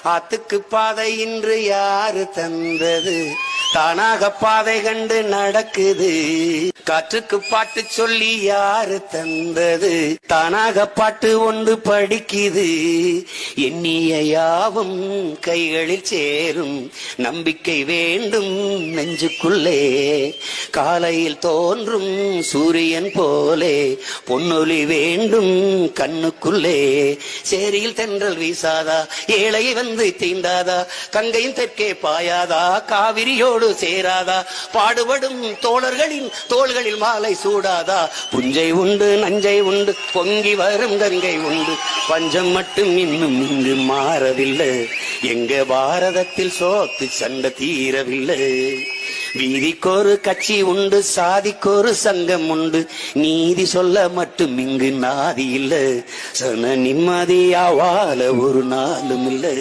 ஆத்துக்கு பாதை இன்று யாரு தந்தது? தானாக பாதை கண்டு நடக்குது. காற்றுக்கு பாட்டு சொல்லி யாரு தந்தது? தானாக பாட்டு ஒன்று படிக்குது. எண்ணிய யாவும் கைகளில் சேரும், நம்பிக்கை வேண்டும் நெஞ்சுக்குள்ளே. காலையில் தோன்றும் சூரியன் போலே பொன்னொலி வேண்டும் கண்ணுக்குள்ளே. சேரியில் தென்றல் வீசாதா, ஏழை வந்து தீண்டாதா, கங்கையின் தெற்கே பாயாதா, காவிரியோடு சேராதா, பாடுபடும் தோழர்களின் தோள்களில் மாலை சூடாதா. புஞ்சை உண்டு நஞ்சை உண்டு பொங்கி வரும் கங்கை உண்டு, பஞ்சம் மட்டும் இன்னும் இங்கு மாறவில்லை. எங்க பாரதத்தில் சோத்து சண்டை தீரவில்லை. வீதிக்கொரு கட்சி உண்டு, சாதிக்கொரு சங்கம் உண்டு, நீதி சொல்ல மட்டும் இங்கு நாதி இல்லை. சன நிம்மதியா வாழ ஒரு நாளும் இல்லை.